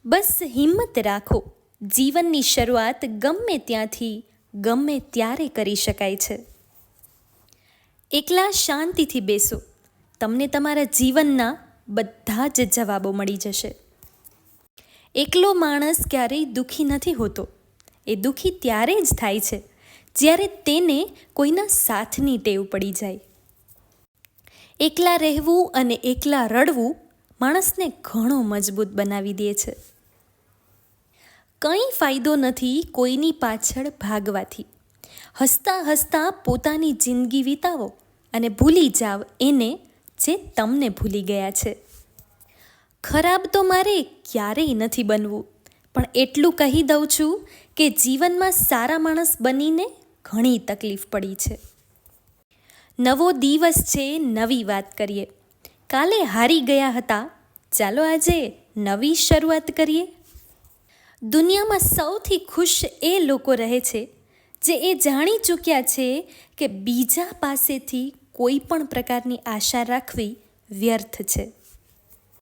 બસ હિંમત રાખો. જીવનની શરૂઆત ગમે ત્યાંથી ગમે ત્યારે કરી શકાય છે. એકલા શાંતિથી બેસો, તમને તમારા જીવનના બધા જ જવાબો મળી જશે. એકલો માણસ ક્યારેય દુઃખી નથી હોતો. એ દુઃખી ત્યારે જ થાય છે જ્યારે તેને કોઈના સાથની ટેવ પડી જાય. એકલા રહેવું અને એકલા રડવું માણસને ઘણો મજબૂત બનાવી દે છે. કંઈ ફાયદો નથી કોઈની પાછળ ભાગવાથી. હસતા હસતા પોતાની જિંદગી વિતાવો અને ભૂલી જાવ એને જે તમને ભૂલી ગયા છે. ખરાબ તો મારે ક્યારેય નથી બનવું, પણ એટલું કહી દઉં છું કે જીવનમાં સારા માણસ બનીને ઘણી તકલીફ પડી છે. નવો દિવસ છે, નવી વાત કરીએ. કાલે હારી ગયા હતા, ચાલો આજે નવી શરૂઆત કરીએ. દુનિયામાં સૌથી ખુશ એ લોકો રહે છે જે એ જાણી ચૂક્યા છે કે બીજા પાસેથી કોઈ પણ પ્રકારની આશા રાખવી વ્યર્થ છે.